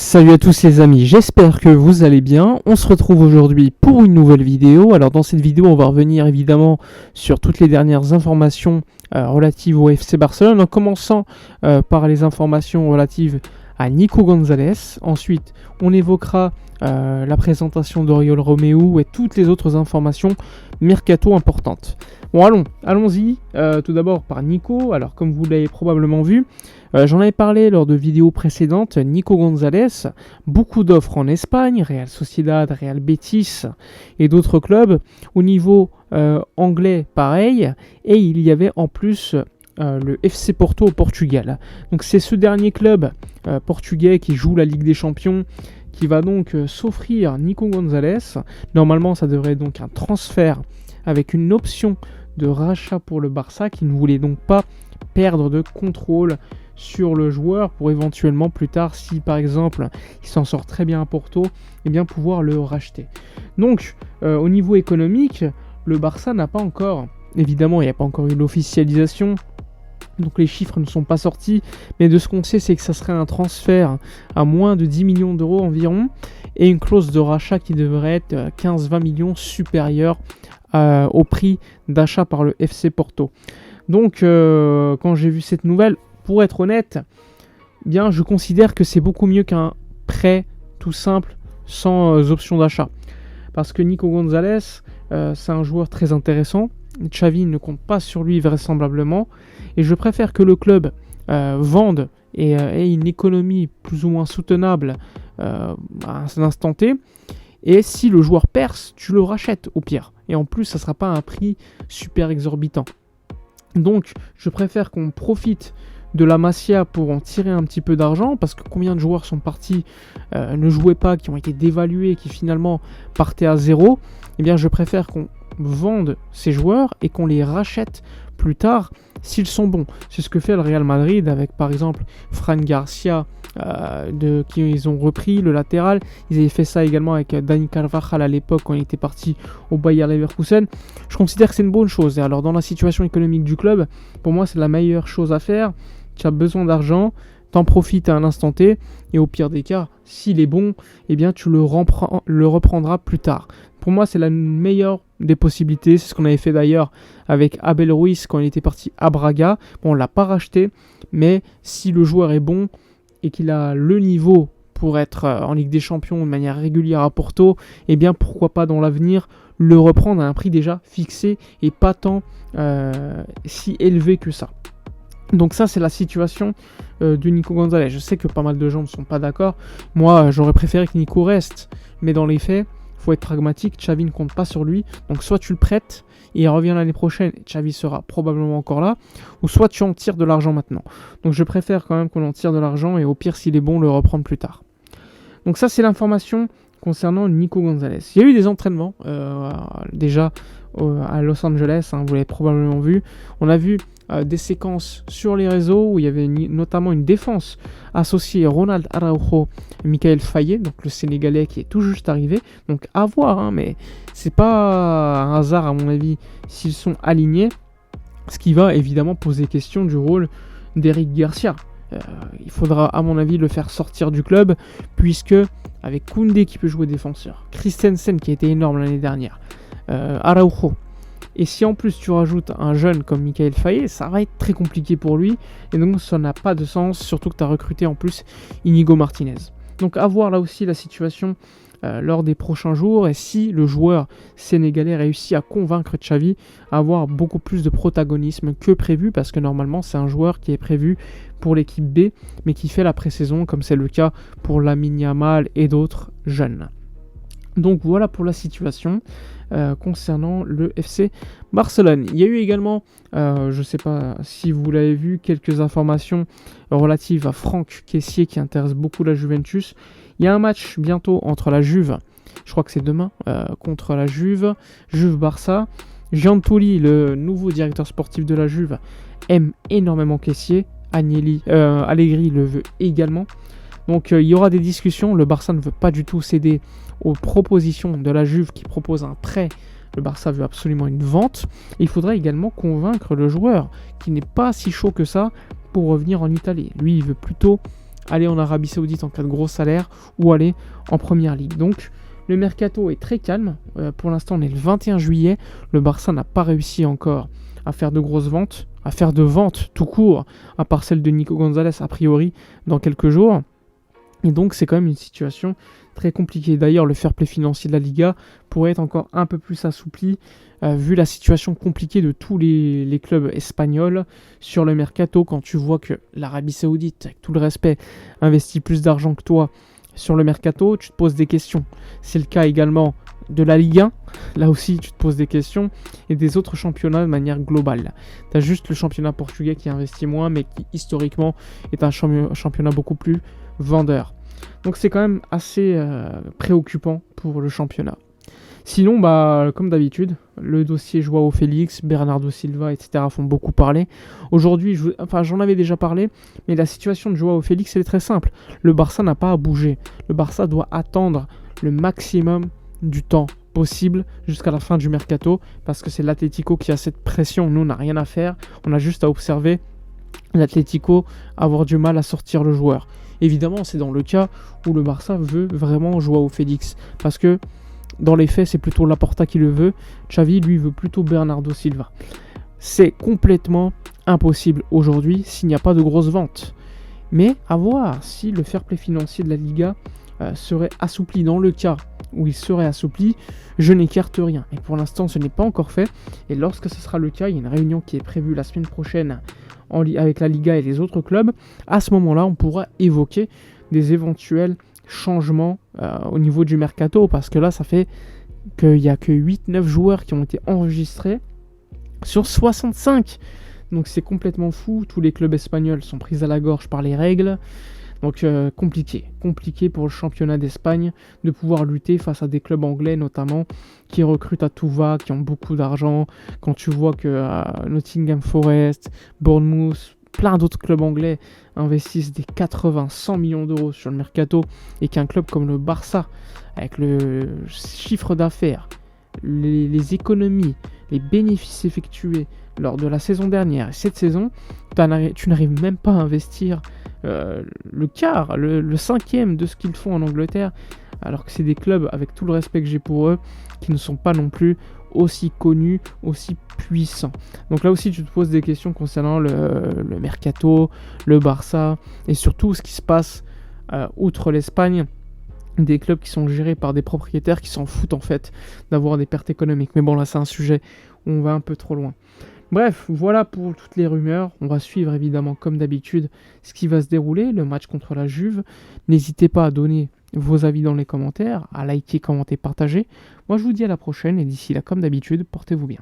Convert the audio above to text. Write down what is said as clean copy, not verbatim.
Salut à tous les amis, j'espère que vous allez bien. On se retrouve aujourd'hui pour une nouvelle vidéo. Alors dans cette vidéo, on va revenir évidemment sur toutes les dernières informations relatives au FC Barcelone, en commençant par les informations relatives à Nico González. Ensuite, on évoquera la présentation d'Oriol Romeu et toutes les autres informations mercato importantes. Bon, allons-y. Tout d'abord par Nico. Alors comme vous l'avez probablement vu, j'en avais parlé lors de vidéos précédentes. Nico González, beaucoup d'offres en Espagne, Real Sociedad, Real Betis et d'autres clubs. Au niveau anglais, pareil. Et il y avait en plus le FC Porto au Portugal. Donc c'est ce dernier club portugais qui joue la Ligue des Champions qui va donc s'offrir Nico González. Normalement, ça devrait être donc un transfert avec une option de rachat pour le Barça qui ne voulait donc pas perdre de contrôle sur le joueur pour éventuellement plus tard, si par exemple il s'en sort très bien à Porto, et bien pouvoir le racheter. Donc au niveau économique, le Barça n'a pas encore, évidemment il n'y a pas encore eu l'officialisation, donc les chiffres ne sont pas sortis, mais de ce qu'on sait, c'est que ça serait un transfert à moins de 10 millions d'euros environ, et une clause de rachat qui devrait être 15-20 millions supérieure au prix d'achat par le FC Porto. Donc quand j'ai vu cette nouvelle, pour être honnête, bien je considère que c'est beaucoup mieux qu'un prêt tout simple sans option d'achat. Parce que Nico González, c'est un joueur très intéressant. Xavi ne compte pas sur lui vraisemblablement. Et je préfère que le club vende et ait une économie plus ou moins soutenable à un instant T. Et si le joueur perce, tu le rachètes au pire. Et en plus, ça ne sera pas un prix super exorbitant. Donc, je préfère qu'on profite de la Masia pour en tirer un petit peu d'argent, parce que combien de joueurs sont partis, ne jouaient pas, qui ont été dévalués, qui finalement partaient à zéro. Eh bien, je préfère qu'on vende ces joueurs et qu'on les rachète plus tard s'ils sont bons. C'est ce que fait le Real Madrid avec par exemple Fran Garcia qui ils ont repris le latéral. Ils avaient fait ça également avec Dani Carvajal à l'époque quand il était parti au Bayer Leverkusen. Je considère que c'est une bonne chose. Et alors dans la situation économique du club, pour moi c'est la meilleure chose à faire. Tu as besoin d'argent, t'en profites à un instant T, et au pire des cas, s'il est bon, eh bien tu le reprendras plus tard. Pour moi, c'est la meilleure des possibilités. C'est ce qu'on avait fait d'ailleurs avec Abel Ruiz quand il était parti à Braga. Bon, on ne l'a pas racheté, mais si le joueur est bon et qu'il a le niveau pour être en Ligue des Champions de manière régulière à Porto, eh bien pourquoi pas dans l'avenir le reprendre à un prix déjà fixé et pas tant si élevé que ça. Donc ça, c'est la situation de Nico González. Je sais que pas mal de gens ne sont pas d'accord. Moi, j'aurais préféré que Nico reste. Mais dans les faits, il faut être pragmatique. Xavi ne compte pas sur lui. Donc soit tu le prêtes et il revient l'année prochaine. Xavi sera probablement encore là. Ou soit tu en tires de l'argent maintenant. Donc je préfère quand même qu'on en tire de l'argent. Et au pire, s'il est bon, le reprendre plus tard. Donc ça, c'est l'information concernant Nico González. Il y a eu des entraînements déjà à Los Angeles. Vous l'avez probablement vu. On a vu des séquences sur les réseaux où il y avait notamment une défense associée Ronald Araujo et Michael Faye, donc le Sénégalais qui est tout juste arrivé. Donc à voir, mais c'est pas un hasard à mon avis s'ils sont alignés. Ce qui va évidemment poser question du rôle d'Eric Garcia. Il faudra à mon avis le faire sortir du club, puisque avec Koundé qui peut jouer défenseur, Christensen qui a été énorme l'année dernière, Araujo, et si en plus tu rajoutes un jeune comme Michael Faye, ça va être très compliqué pour lui. Et donc ça n'a pas de sens, surtout que tu as recruté en plus Inigo Martinez. Donc à voir là aussi la situation lors des prochains jours. Et si le joueur sénégalais réussit à convaincre Xavi à avoir beaucoup plus de protagonisme que prévu. Parce que normalement c'est un joueur qui est prévu pour l'équipe B, mais qui fait la pré-saison comme c'est le cas pour Lamine Yamal et d'autres jeunes. Donc voilà pour la situation concernant le FC Barcelone. Il y a eu également, je ne sais pas si vous l'avez vu, quelques informations relatives à Franck Kessié qui intéresse beaucoup la Juventus. Il y a un match bientôt entre la Juve, je crois que c'est demain, contre la Juve-Barça. Giantouli, le nouveau directeur sportif de la Juve, aime énormément Kessié. Allegri le veut également. Donc il y aura des discussions. Le Barça ne veut pas du tout céder aux propositions de la Juve qui propose un prêt. Le Barça veut absolument une vente. Et il faudrait également convaincre le joueur qui n'est pas si chaud que ça pour revenir en Italie. Lui, il veut plutôt aller en Arabie Saoudite en cas de gros salaire ou aller en première ligue. Donc le mercato est très calme. Pour l'instant, on est le 21 juillet. Le Barça n'a pas réussi encore à faire de grosses ventes, à faire de ventes tout court, à part celle de Nico Gonzalez a priori dans quelques jours. Et donc c'est quand même une situation très compliquée. D'ailleurs, le fair play financier de la Liga pourrait être encore un peu plus assoupli vu la situation compliquée de tous les clubs espagnols sur le mercato. Quand tu vois que l'Arabie Saoudite, avec tout le respect, investit plus d'argent que toi sur le mercato, tu te poses des questions. C'est le cas également de la Ligue 1, là aussi tu te poses des questions, et des autres championnats de manière globale. Tu as juste le championnat portugais qui investit moins, mais qui historiquement est un championnat beaucoup plus vendeur. Donc c'est quand même assez préoccupant pour le championnat. Sinon, comme d'habitude, le dossier Joao Félix, Bernardo Silva, etc. font beaucoup parler. Aujourd'hui, j'en avais déjà parlé, mais la situation de Joao Félix, elle est très simple. Le Barça n'a pas à bouger. Le Barça doit attendre le maximum du temps possible jusqu'à la fin du mercato, parce que c'est l'Atlético qui a cette pression. Nous, on n'a rien à faire. On a juste à observer l'Atlético avoir du mal à sortir le joueur. Évidemment, c'est dans le cas où le Barça veut vraiment Joao Félix, parce que dans les faits, c'est plutôt Laporta qui le veut. Xavi, lui, veut plutôt Bernardo Silva. C'est complètement impossible aujourd'hui s'il n'y a pas de grosses ventes. Mais à voir si le fair play financier de la Liga serait assoupli. Dans le cas où il serait assoupli, je n'écarte rien. Et pour l'instant, ce n'est pas encore fait. Et lorsque ce sera le cas, il y a une réunion qui est prévue la semaine prochaine avec la Liga et les autres clubs. À ce moment-là, on pourra évoquer des éventuels changements au niveau du mercato, parce que là, ça fait qu'il n'y a que 8-9 joueurs qui ont été enregistrés sur 65. Donc c'est complètement fou. Tous les clubs espagnols sont pris à la gorge par les règles. Donc compliqué pour le championnat d'Espagne de pouvoir lutter face à des clubs anglais notamment qui recrutent à tout va, qui ont beaucoup d'argent. Quand tu vois que Nottingham Forest, Bournemouth, plein d'autres clubs anglais investissent des 80-100 millions d'euros sur le mercato, et qu'un club comme le Barça, avec le chiffre d'affaires, les économies, les bénéfices effectués lors de la saison dernière et cette saison, tu n'arrives même pas à investir le quart, le cinquième de ce qu'ils font en Angleterre, alors que c'est des clubs, avec tout le respect que j'ai pour eux, qui ne sont pas non plus aussi connus, aussi puissants. Donc là aussi, tu te poses des questions concernant le mercato, le Barça, et surtout ce qui se passe outre l'Espagne, des clubs qui sont gérés par des propriétaires qui s'en foutent en fait d'avoir des pertes économiques. Mais bon, là c'est un sujet où on va un peu trop loin. Bref, voilà pour toutes les rumeurs. On va suivre évidemment comme d'habitude ce qui va se dérouler, le match contre la Juve. N'hésitez pas à donner vos avis dans les commentaires, à liker, commenter, partager. Moi je vous dis à la prochaine, et d'ici là comme d'habitude, portez-vous bien.